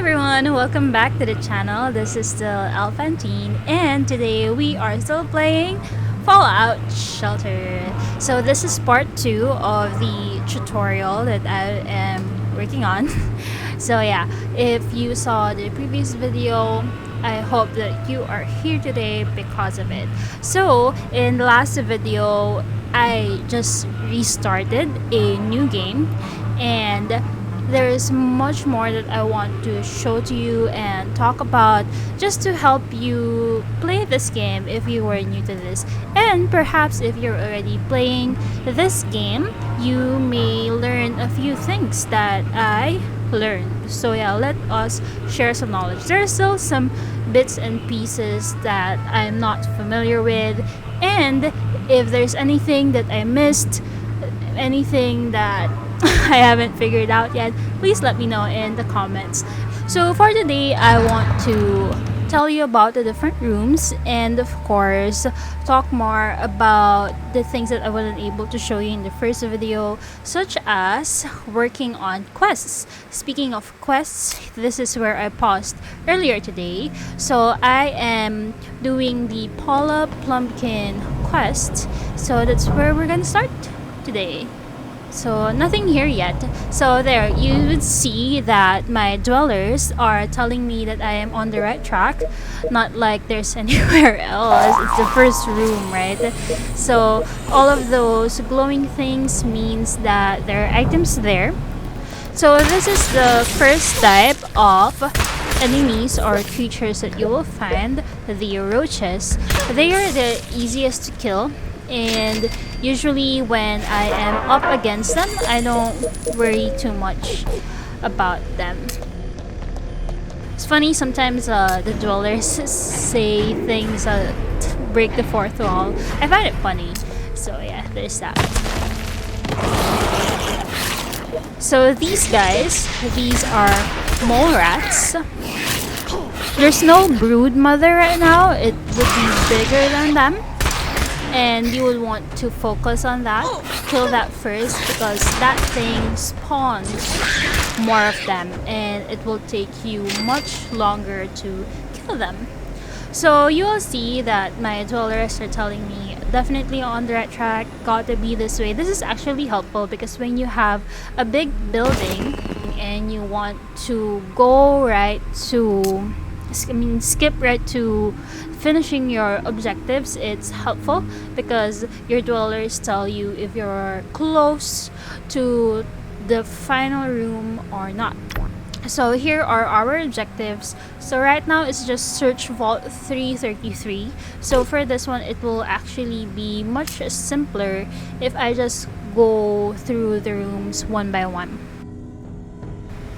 everyone, welcome back to the channel. This is still Elle Fantine, and today we are still playing Fallout Shelter. So this is part 2 of the tutorial that I am working on. So yeah, if you saw the previous video, I hope that you are here today because of it. So in the last video, I just restarted a new game, and there is much more that I want to show to you and talk about, just to help you play this game if you were new to this. And perhaps if you're already playing this game, you may learn a few things that I learned. So yeah, let us share some knowledge. There are still some bits and pieces that I'm not familiar with, and if there's anything that I missed, anything that I haven't figured out yet, please let me know in the comments. So for today, I want to tell you about the different rooms, and of course talk more about the things that I wasn't able to show you in the first video, such as working on quests. Speaking of quests, this is where I paused earlier today. So I am doing the Paula Plumpkin quest, so that's where we're gonna start today. So nothing here yet. So there, you would see that my dwellers are telling me that I am on the right track, not like there's anywhere else. It's the first room, right? So all of those glowing things means that there are items there. So this is the first type of enemies or creatures that you will find, the roaches. They are the easiest to kill, and usually when I am up against them, I don't worry too much about them. It's funny, sometimes the dwellers say things that break the fourth wall. I find it funny. So yeah, there's that. So these guys, these are mole rats. There's no brood mother right now. It would be bigger than them, and you would want to focus on that. Kill that first, because that thing spawns more of them, and it will take you much longer to kill them. So you will see that my dwellers are telling me definitely on the right track, gotta be this way. This is actually helpful because when you have a big building and you want to go right to skip right to finishing your objectives, it's helpful because your dwellers tell you if you're close to the final room or not. So here are our objectives. So right now it's just search vault 333. So for this one, it will actually be much simpler if I just go through the rooms one by one.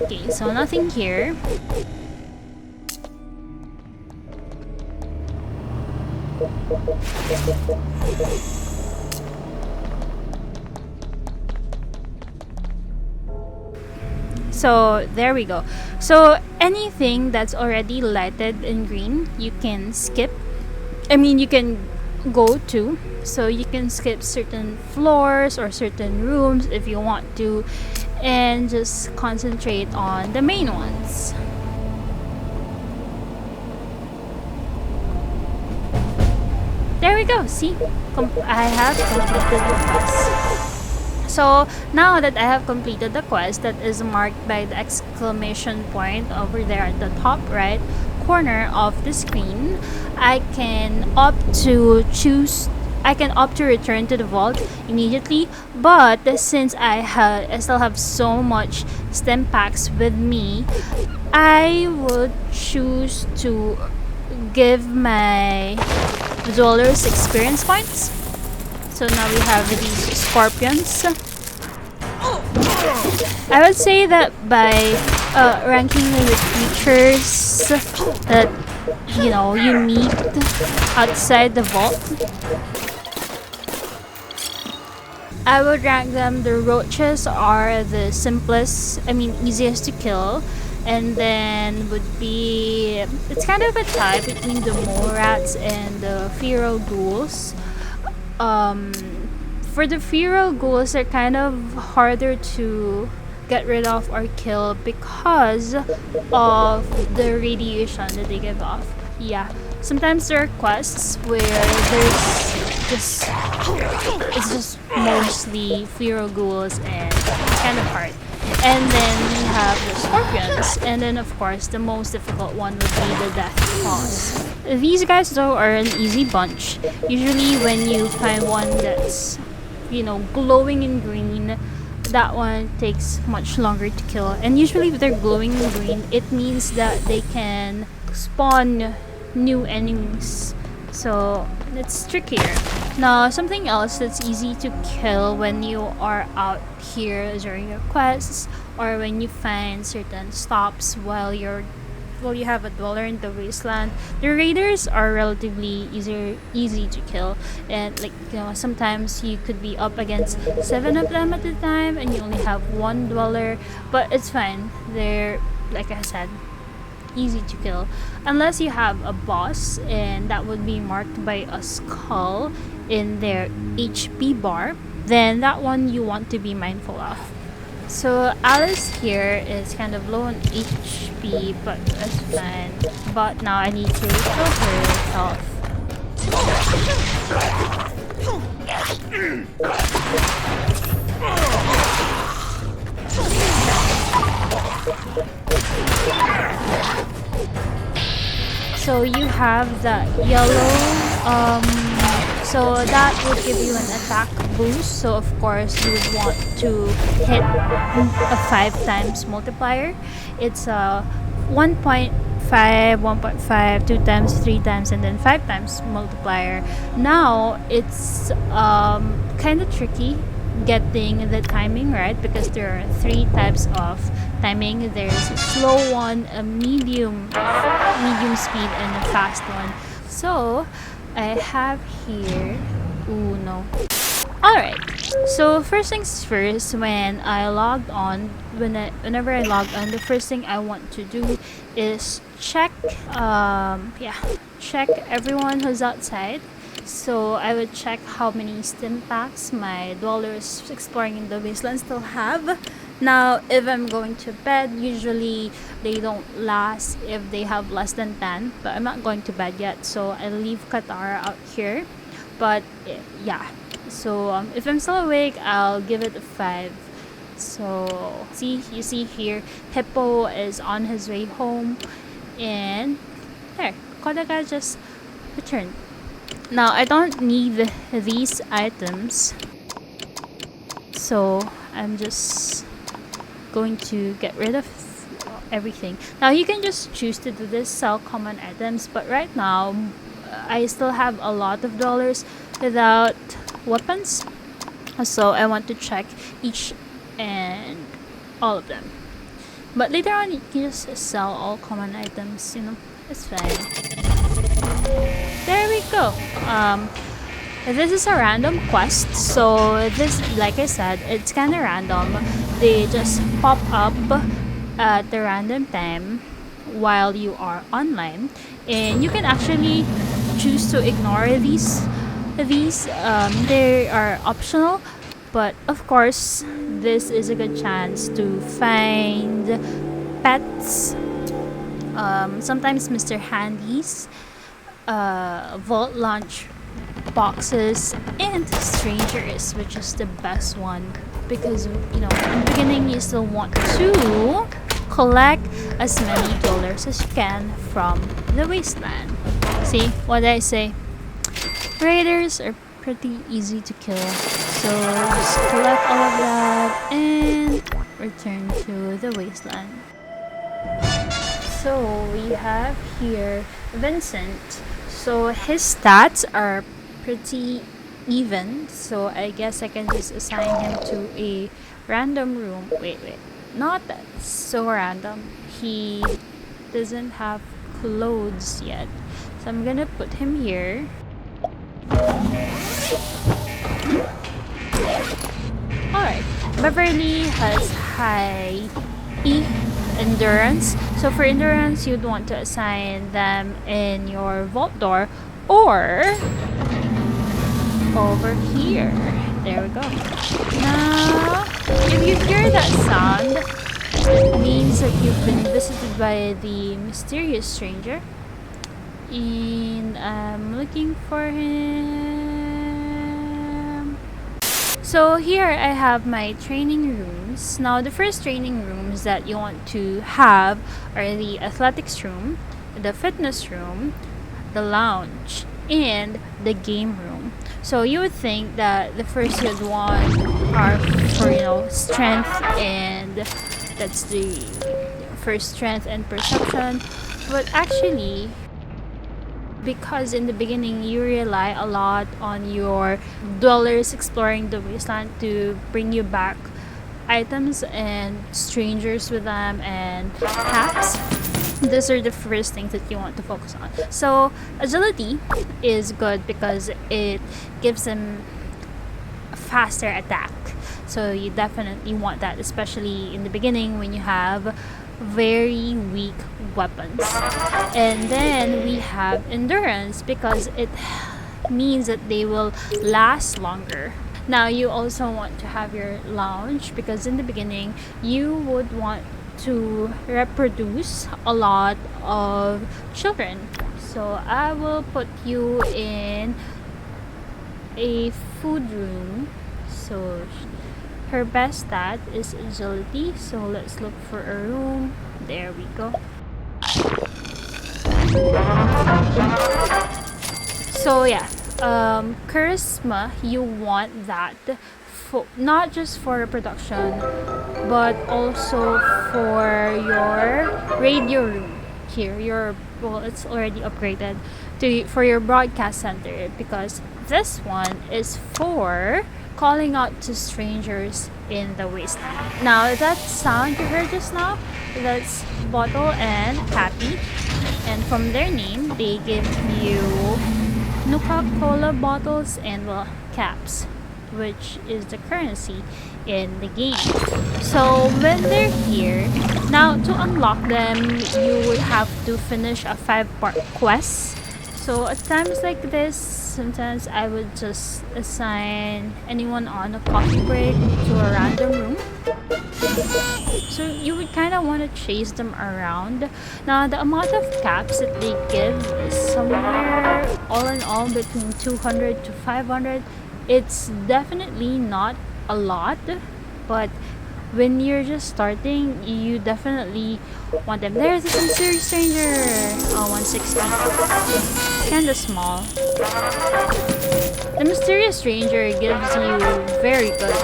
Okay, so nothing here. So there we go. So anything that's already lighted in green, you can skip. You can go to. So you can skip certain floors or certain rooms if you want to, and just concentrate on the main ones. There we go. See, I have completed the quest. So now that I have completed the quest, that is marked by the exclamation point over there at the top right corner of the screen, I can opt to return to the vault immediately. But since I still have so much stem packs with me, I would choose to give my dwellers experience points. So now we have these scorpions. I would say that by ranking the creatures that you meet outside the vault, I would rank them. The roaches are the simplest, easiest to kill, and then would be, it's kind of a tie between the mole rats and the feral ghouls. For the feral ghouls, they're kind of harder to get rid of or kill because of the radiation that they give off. Yeah, sometimes there are quests where there's just it's just mostly feral ghouls and kind of hard. And then we have the scorpions, and then of course the most difficult one would be the death claws. These guys though are an easy bunch. Usually when you find one that's, you know, glowing in green, that one takes much longer to kill. And usually if they're glowing in green, it means that they can spawn new enemies, so it's trickier. Now, something else that's easy to kill when you are out here during your quests, or when you find certain stops while you have a dweller in the wasteland. The raiders are relatively easy to kill, and like, you know, sometimes you could be up against 7 of them at a time and you only have one dweller, but it's fine. They're, like I said, easy to kill unless you have a boss, and that would be marked by a skull in their HP bar. Then that one you want to be mindful of. So Alice here is kind of low on HP, but that's fine. But now I need to refill her health. So you have that yellow, so that would give you an attack boost. So of course you would want to hit a 5 times multiplier. It's a 1.5, 1.5, 2 times, 3 times, and then 5 times multiplier. Now it's kind of tricky getting the timing right, because there are 3 types of timing. There's a slow one, a medium speed, and a fast one. So I have here, ooh no. Alright, so first things first, when I logged on, whenever I log on, the first thing I want to do is check check everyone who's outside. So I would check how many stim packs my dwellers exploring in the wasteland still have. Now, if I'm going to bed, usually they don't last if they have less than 10, but I'm not going to bed yet, so I leave Katara out here. But yeah, so if I'm still awake, I'll give it a 5. So you see here, Hippo is on his way home, and there, Kodaka just returned. Now I don't need these items, so I'm just going to get rid of everything. Now you can just choose to do this, sell common items, but right now I still have a lot of dollars without weapons, so I want to check each and all of them. But later on you can just sell all common items, you know, it's fine. There we go. This is a random quest, so this, like I said, it's kind of random. They just pop up at the random time while you are online, and you can actually choose to ignore these. They are optional, but of course this is a good chance to find pets, sometimes Mr. Handies, vault lunch boxes, and strangers, which is the best one, because, you know, in the beginning you still want to collect as many dollars as you can from the wasteland. See what I say? Raiders are pretty easy to kill, so just collect all of that and return to the wasteland. So we have here Vincent. So his stats are pretty even, so I guess I can just assign him to a random room. Wait, not that so random. He doesn't have clothes yet, so I'm gonna put him here. Alright, Beverly has high endurance, so for endurance you'd want to assign them in your vault door or over here. There we go. Now If you hear that sound, it means that you've been visited by the mysterious stranger. And I'm looking for him. So here I have my training rooms. Now the first training rooms that you want to have are the athletics room, the fitness room, the lounge, and the game room. So you would think that the first you'd want are for strength, and that's the first strength and perception. But actually, because in the beginning you rely a lot on your dwellers exploring the wasteland to bring you back items and strangers with them and caps. These are the first things that you want to focus on. So agility is good because it gives them a faster attack. So you definitely want that, especially in the beginning when you have very weak weapons. And then we have endurance because it means that they will last longer. Now you also want to have your lounge because in the beginning you would want to reproduce a lot of children. So I will put you in a food room. So her best stat is agility. So let's look for a room. There we go. So yeah, charisma, you want that not just for reproduction but also for your radio room here. It's already upgraded for your broadcast center because this one is for calling out to strangers in the wasteland. Now that sound you heard just now, that's Bottle and Happy, and from their name they give you Coca-Cola bottles and caps, which is the currency in the game. So when they're here, now to unlock them you would have to finish a 5-part quest. So at times like this, sometimes I would just assign anyone on a coffee break to a random room. So you would kind of want to chase them around. Now the amount of caps that they give is somewhere all in all between 200 to 500. It's definitely not a lot, but when you're just starting, you definitely want them. There's a sincere stranger. 160. Kinda small. The mysterious stranger gives you very good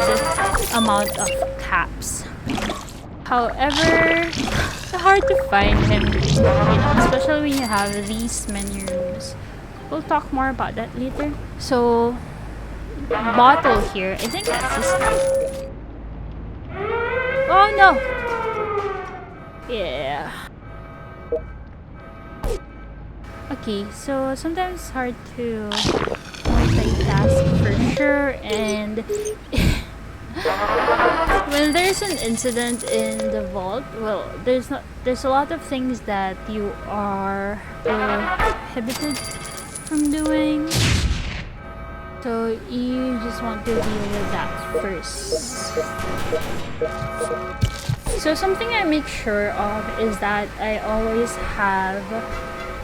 amount of caps. However, it's hard to find him, especially when you have these many rooms. We'll talk more about that later. So, Bottle here, I think that's his name. Oh no! Yeah. Okay, so sometimes it's hard to multitask for sure, and when there's an incident in the vault, well, there's a lot of things that you are prohibited from doing. So you just want to deal with that first. So something I make sure of is that I always have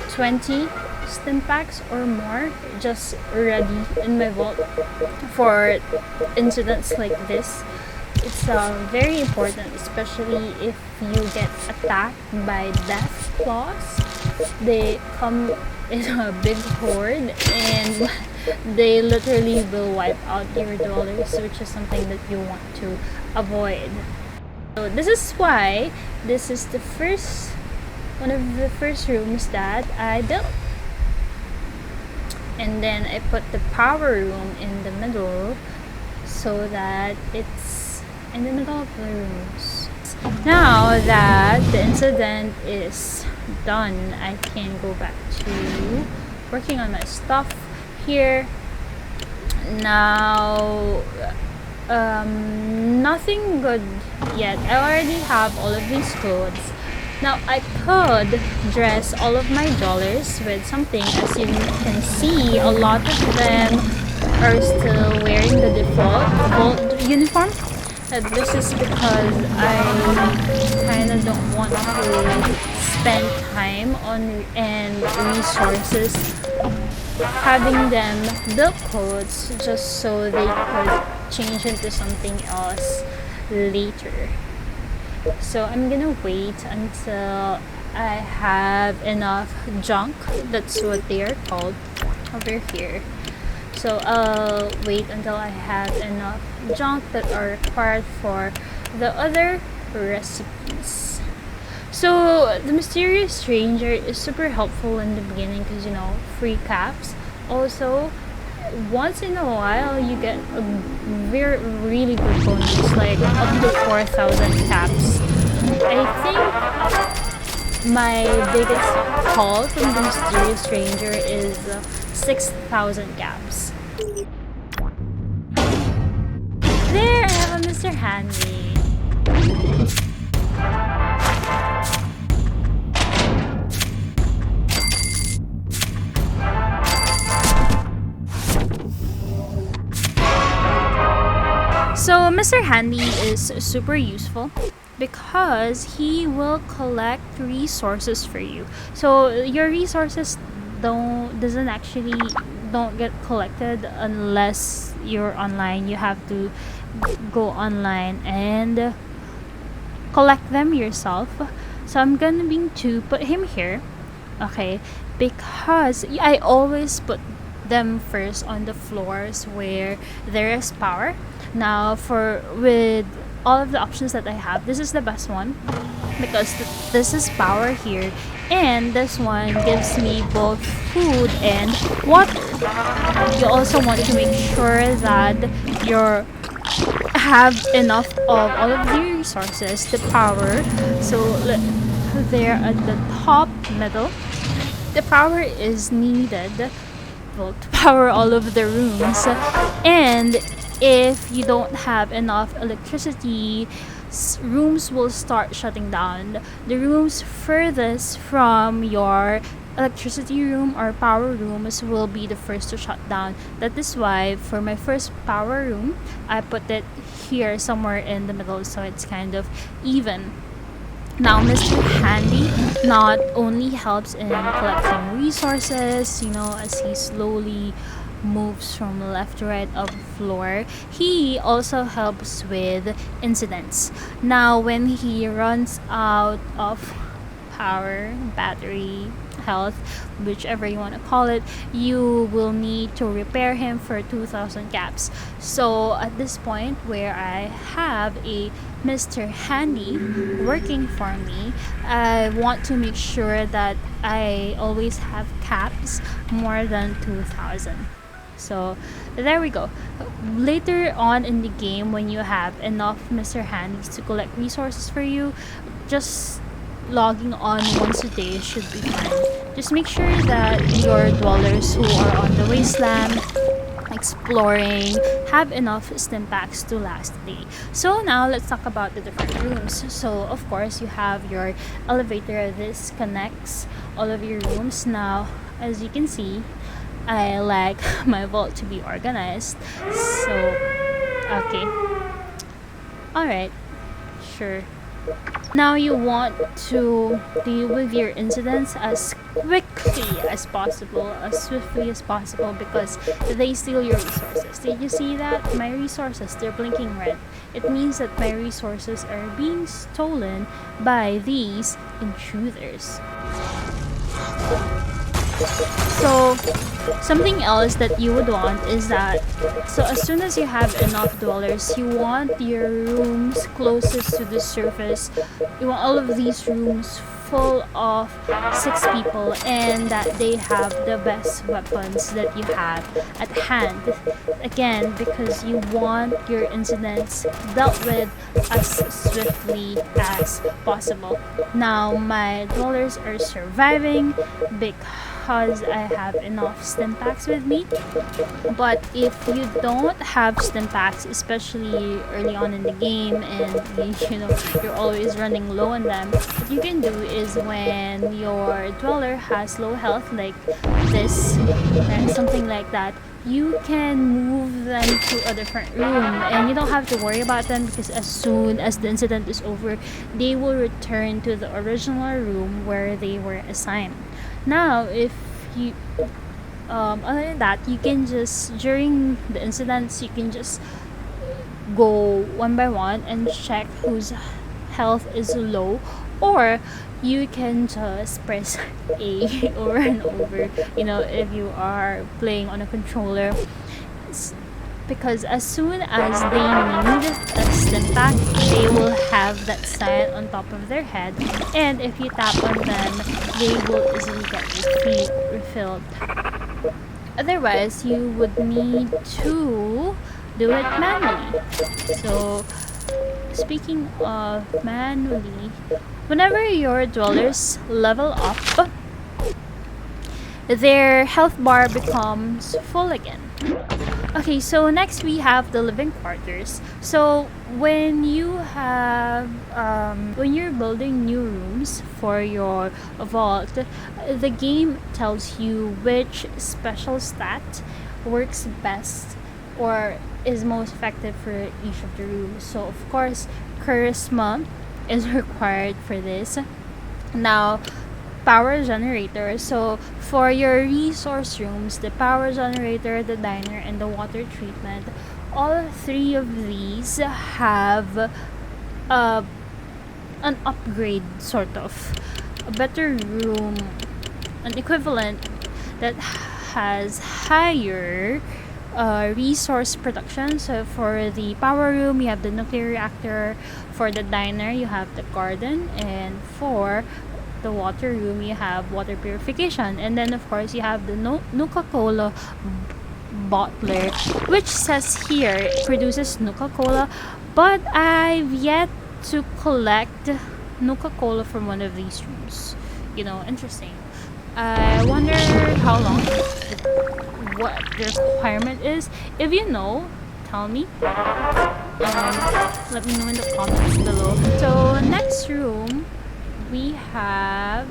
20 stim packs or more just ready in my vault for incidents like this. It's very important, especially if you get attacked by death claws. They come in a big horde and they literally will wipe out your dwellers, which is something that you want to avoid. So this is why this is one of the first rooms that I built. And then I put the power room in the middle so that it's in the middle of the rooms. Now that the incident is done, I can go back to working on my stuff here. Now nothing good yet. I already have all of these clothes. Now I could dress all of my dollars with something. As you can see, a lot of them are still wearing the default uniform. This is because I kind of don't want to spend time on and resources having them build clothes just so they could change into something else later. So I'm gonna wait until I have enough junk, that's what they are called over here. So I'll wait until I have enough junk that are required for the other recipes. So the mysterious stranger is super helpful in the beginning because free caps. Also, once in a while you get a very really good bonus, like up to 4,000 caps. I think my biggest haul from the mysterious stranger is 6,000 caps. There, I have a Mr. Handy. So Mr. Handy is super useful because he will collect resources for you. So your resources don't get collected unless you're online. You have to go online and collect them yourself. So I'm gonna to put him here, okay? Because I always put them first on the floors where there is power. Now, with all of the options that I have, this is the best one because this is power here, and this one gives me both food and water. You also want to make sure that you have enough of all of the resources, the power. So there at the top middle, the power is needed, well, to power all of the rooms. And if you don't have enough electricity, rooms will start shutting down. The rooms furthest from your electricity room or power rooms will be the first to shut down. That is why for my first power room, I put it here somewhere in the middle so it's kind of even. Now, Mr. Handy not only helps in collecting resources, as he slowly moves from left to right of the floor, he also helps with incidents. Now, when he runs out of power, battery, health, whichever you want to call it, you will need to repair him for 2,000 caps. So at this point where I have a Mr. Handy working for me, I want to make sure that I always have caps more than 2,000. So there we go. Later on in the game, when you have enough Mr. Handies to collect resources for you, just logging on once a day should be fine. Just make sure that your dwellers who are on the wasteland exploring have enough stim packs to last the day. So now let's talk about the different rooms. So of course you have your elevator. This connects all of your rooms. Now, as you can see, I like my vault to be organized. So okay, alright, sure. Now you want to deal with your incidents as quickly as possible, as swiftly as possible, because they steal your resources. Did you see that? My resources, they're blinking red. It means that my resources are being stolen by these intruders. So something else that you would want is that, so as soon as you have enough dwellers, you want your rooms closest to the surface. You want all of these rooms full of 6 people, and that they have the best weapons that you have at hand. Again, because you want your incidents dealt with as swiftly as possible. Now my dwellers are surviving because because I have enough stim packs with me. But if you don't have stim packs, especially early on in the game, and you're always running low on them, what you can do is when your dweller has low health, like this, right, something like that, you can move them to a different room, and you don't have to worry about them because as soon as the incident is over, they will return to the original room where they were assigned. Now, if you other than that, you can just, during the incidents, you can just go one by one and check whose health is low, or you can just press A over and over, if you are playing on a controller. Because as soon as they need a stim pack, they will have that sign on top of their head, and if you tap on them, they will easily get refilled. Otherwise, you would need to do it manually. So, speaking of manually, whenever your dwellers level up, their health bar becomes full again. Okay, so next we have the living quarters. So when you're building new rooms for your vault, the game tells you which special stat works best or is most effective for each of the rooms. So of course, charisma is required for this. Now, power generator. So for your resource rooms, the power generator, the diner, and the water treatment, all three of these have an upgrade, sort of a better room, an equivalent that has higher resource production. So for the power room, you have the nuclear reactor. For the diner, you have the garden, and for the water room, you have water purification. And then of course you have the Nuka-Cola bottler, which says here it produces Nuka-Cola, but I've yet to collect Nuka-Cola from one of these rooms. Interesting. I wonder how long, what the requirement is. If you know, tell me. Let me know in the comments below. So next room, we have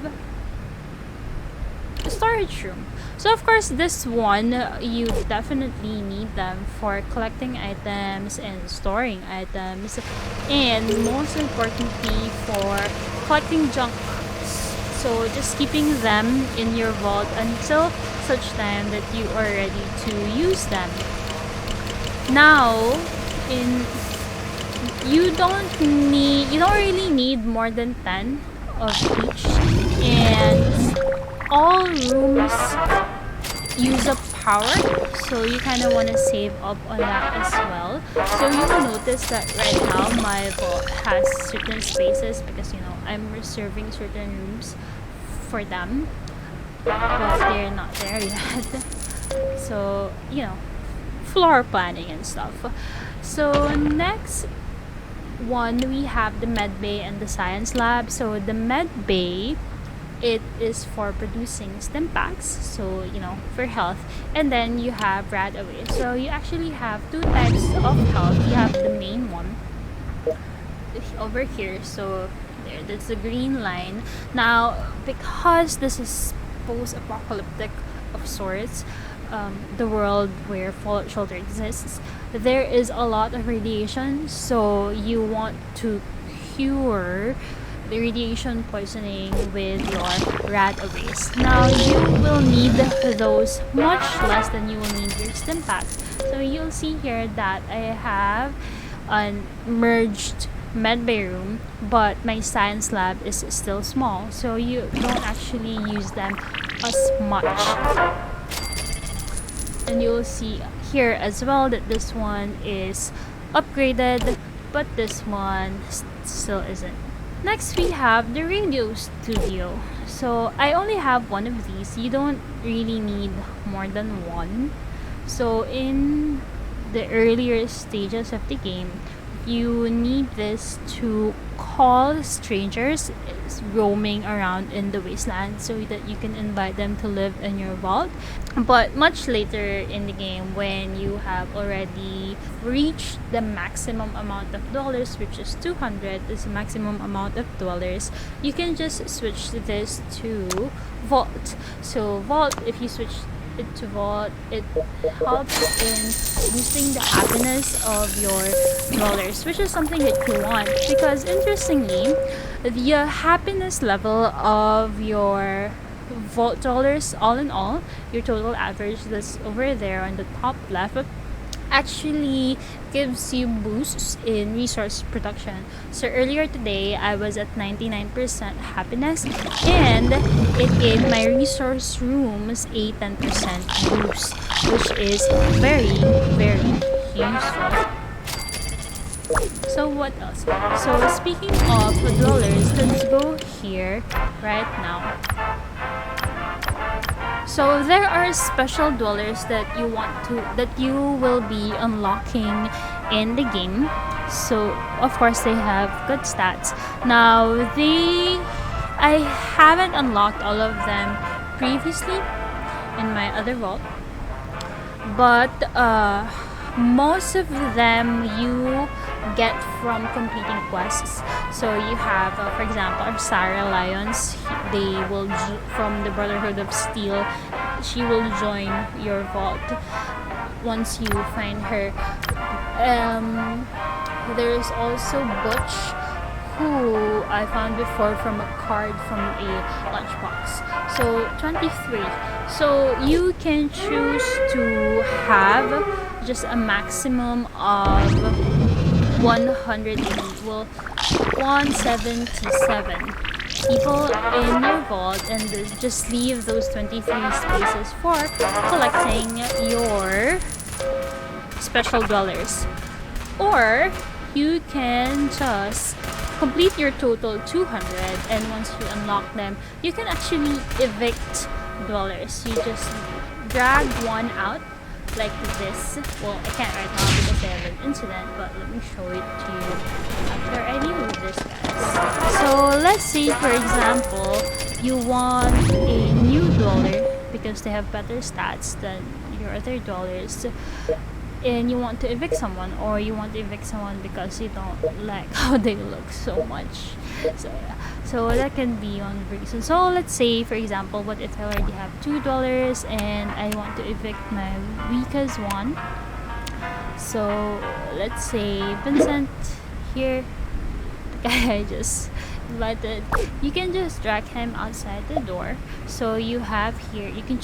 a storage room. So of course, this one, you definitely need them for collecting items and storing items, and most importantly for collecting junk. So just keeping them in your vault until such time that you are ready to use them. Now, you don't really need more than 10 of each, and all rooms use up power, so you kind of want to save up on that as well. So you will notice that right now my vault has certain spaces because I'm reserving certain rooms for them, but they're not there yet. So floor planning and stuff. So next one, we have the med bay and the science lab. So the med bay, it is for producing stim packs, so for health. And then you have rad away. So you actually have two types of health. You have the main one over here, so that's the green line. Now, because this is post-apocalyptic of sorts, the world where fallout shelter exists, there is a lot of radiation, so you want to cure the radiation poisoning with your rad arrays. Now, you will need those much less than you will need your stim packs. So you'll see here that I have a merged medbay room, but my science lab is still small, so you don't actually use them as much. And you'll see here as well that this one is upgraded, but this one still isn't. Next, we have the radio studio. So I only have one of these. You don't really need more than one. So in the earlier stages of the game, you need this to call strangers roaming around in the wasteland so that you can invite them to live in your vault. But much later in the game, when you have already reached the maximum amount of dollars, which is 200 is the maximum amount of dollars, you can just switch this to vault. So vault, if you switch it to vault, it helps in boosting the happiness of your dollars, which is something that you want, because interestingly, the happiness level of your vault dollars, all in all, your total average that's over there on the top left, actually gives you boosts in resource production. So earlier today, I was at 99% happiness, and it gave my resource rooms a 10% boost, which is very, very useful. So what else? So speaking of dollars, let's go here right now. So there are special dwellers that you will be unlocking in the game. So of course they have good stats. Now I haven't unlocked all of them previously in my other vault, but most of them you get from completing quests. So you have, for example, our Sarah Lions. They will from the Brotherhood of Steel. She will join your vault once you find her. There is also Butch, who I found before from a card from a lunchbox. So 23. So you can choose to have just a maximum of 180, well, 177 people in your vault, and just leave those 23 spaces for collecting your special dwellers. Or you can just complete your total 200, and once you unlock them, you can actually evict dwellers. You just drag one out like this. Well, I can't right now because I have an incident, but let me show it to you after I deal with this, guys. So let's say, for example, you want a new dweller because they have better stats than your other dwellers, and you want to evict someone, or you want to evict someone because you don't like how they look so much. So yeah, so that can be one reason. So let's say, for example, what if I already have $2 and I want to evict my weakest one? So let's say Vincent here, the guy I just invited, you can just drag him outside the door. So you have here, you can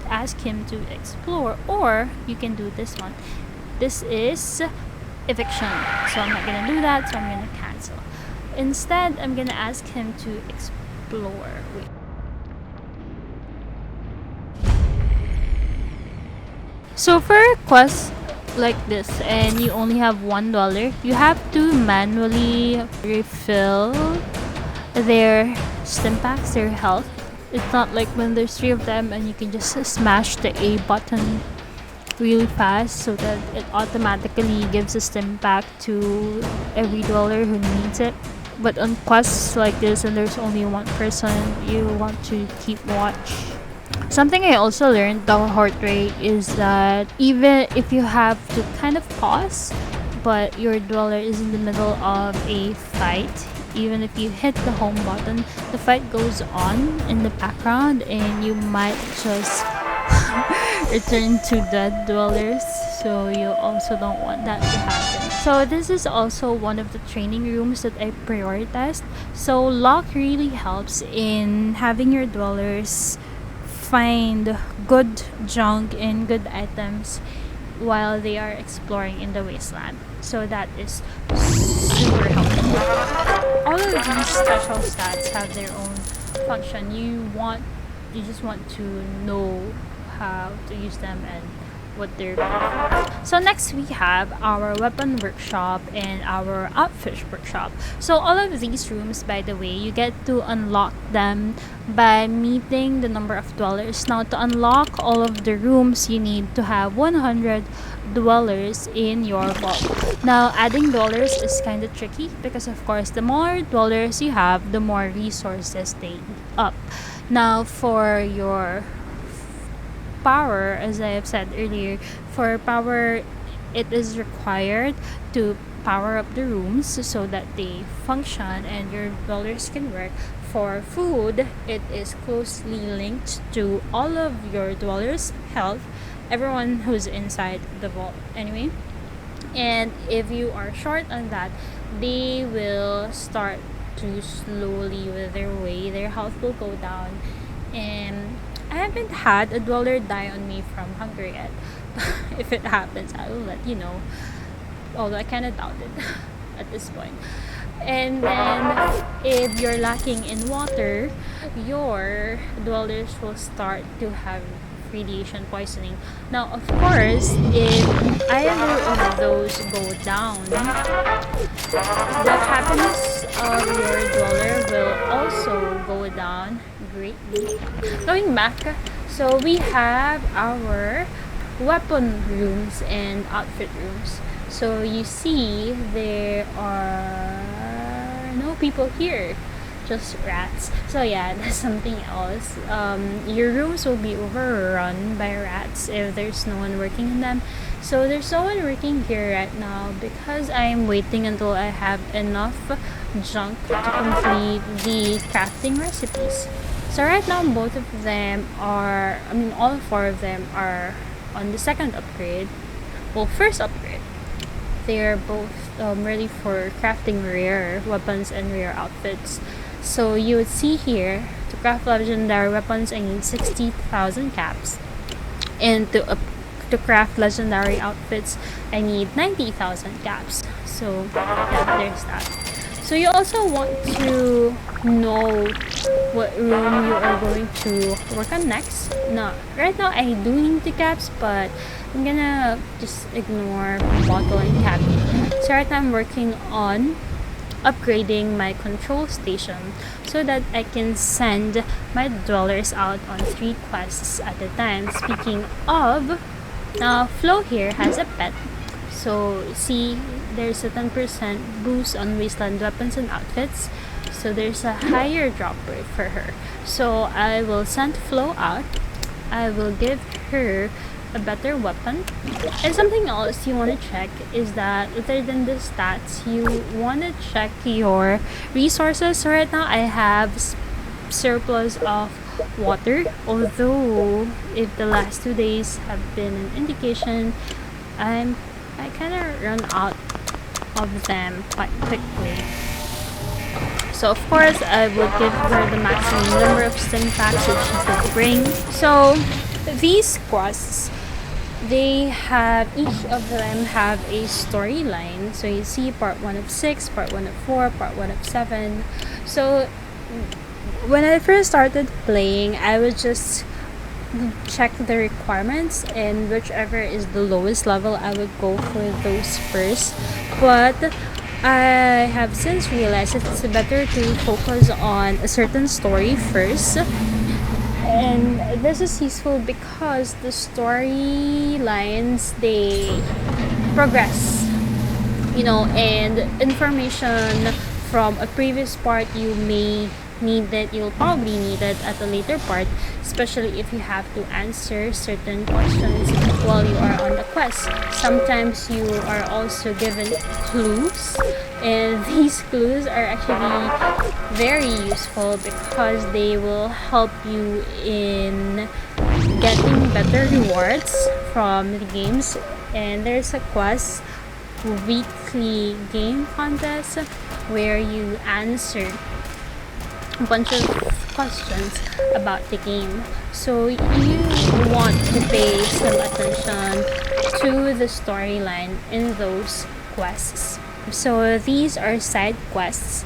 ask him to explore, or you can do this one. This is eviction, so I'm not gonna do that, so I'm gonna cancel. Instead, I'm gonna ask him to explore. Wait. So for a quest like this, and you only have $1, you have to manually refill their stim packs, their health. It's not like when there's 3 of them and you can just smash the A button really fast so that it automatically gives a stim pack to every dweller who needs it. But on quests like this, and there's only one person, you want to keep watch. Something I also learned the hard way is that even if you have to kind of pause, but your dweller is in the middle of a fight, even if you hit the home button, the fight goes on in the background, and you might just return to dead dwellers. So you also don't want that to happen. So this is also one of the training rooms that I prioritized. So lock really helps in having your dwellers find good junk and good items while they are exploring in the wasteland. So that is super helpful. All of these special stats have their own function. You just want to know how to use them and what they're going for. So next we have our weapon workshop and our outfit workshop. So all of these rooms, by the way, you get to unlock them by meeting the number of dwellers. Now to unlock all of the rooms, you need to have 100 dwellers in your vault. Now adding dwellers is kind of tricky because of course the more dwellers you have, the more resources they up. Now for your power, as I have said earlier, for power it is required to power up the rooms so that they function and your dwellers can work. For food, it is closely linked to all of your dwellers' health, everyone who's inside the vault anyway. And if you are short on that, they will start to slowly wither away, their health will go down. And I haven't had a dweller die on me from hunger yet. If it happens, I will let you know. Although I kind of doubt it at this point. And then, if you're lacking in water, your dwellers will start to have radiation poisoning. Now, of course, if either of those go down, the happiness of your dweller will also go down greatly. Going back, so we have our weapon rooms and outfit rooms. So you see there are no people here, just rats. So yeah, that's something else. Your rooms will be overrun by rats if there's no one working in them. So there's no one working here right now because I'm waiting until I have enough junk to complete the crafting recipes. So right now both of them are, all four of them are on the second upgrade. Well, first upgrade. They're both ready for crafting rare weapons and rare outfits. So you would see here, to craft legendary weapons I need 60,000 caps, and to craft legendary outfits I need 90,000 caps. So yeah, there's that. So you also want to know what room you are going to work on next. Now, right now I do need the caps, but I'm gonna just ignore bottle and cabbie. So right now I'm working on upgrading my control station so that I can send my dwellers out on 3 quests at a time. Speaking of, Flo here has a pet. So see, there's a 10% boost on wasteland weapons and outfits. So there's a higher drop rate for her. So I will send Flo out. I will give her a better weapon. And something else you want to check is that other than the stats, you want to check your resources. So right now I have surplus of water, although if the last 2 days have been an indication, I kind of run out of them quite quickly. So of course I will give her the maximum number of stim packs that she could bring. So these quests, each of them have a storyline. So you see part 1 of 6, part 1 of 4, part 1 of 7. So when I first started playing, I would just check the requirements, and whichever is the lowest level I would go for those first. But I have since realized that it's better to focus on a certain story first. And this is useful because the storylines, they progress, and information from a previous part you'll probably need it at a later part, especially if you have to answer certain questions while you are on the quest. Sometimes you are also given clues, and these clues are actually very useful because they will help you in getting better rewards from the games. And there's a quest, weekly game contest, where you answer a bunch of questions about the game. So you want to pay some attention to the storyline in those quests. So these are side quests,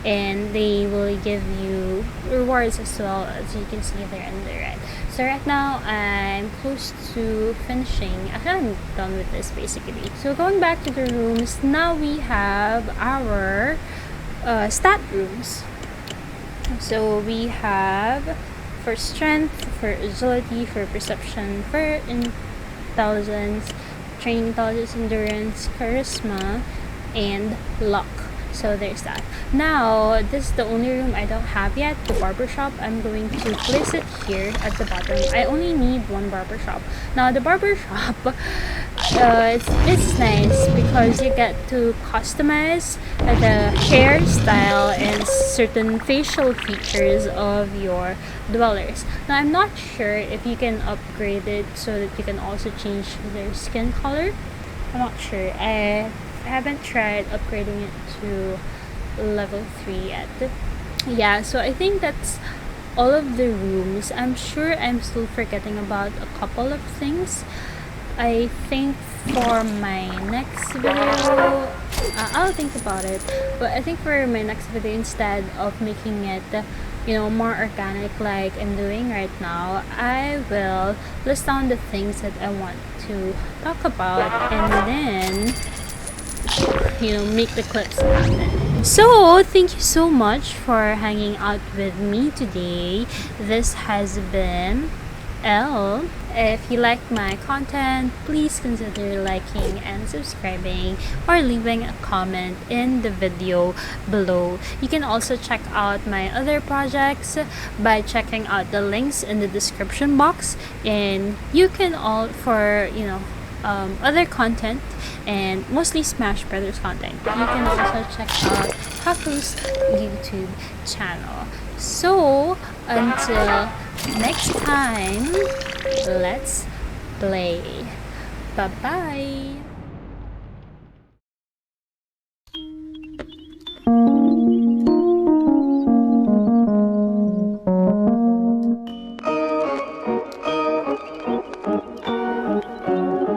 and they will give you rewards as well, as you can see there on the right. So right now I'm close to finishing. Actually, I'm done with this basically. So going back to the rooms, now we have our stat rooms. So we have for strength, for agility, for perception, for intelligence, training intelligence, endurance, charisma, and luck. So there's that. Now, this is the only room I don't have yet, the barbershop. I'm going to place it here at the bottom. I only need one barbershop. Now, the barbershop, it's nice because you get to customize the hairstyle and certain facial features of your dwellers. Now, I'm not sure if you can upgrade it so that you can also change their skin color. I'm not sure. I haven't tried upgrading it to level 3 yet. Yeah, so I think that's all of the rooms. I'm sure I'm still forgetting about a couple of things. I think for my next video, I'll think about it. But I think for my next video, instead of making it more organic like I'm doing right now, I will list down the things that I want to talk about and then make the clips happen. So thank you so much for hanging out with me today. This has been Elle. If you like my content, please consider liking and subscribing or leaving a comment in the video below. You can also check out my other projects by checking out the links in the description box, and you can all for other content and mostly Smash Brothers content. You can also check out Haku's YouTube channel. So until next time, let's play. Bye bye.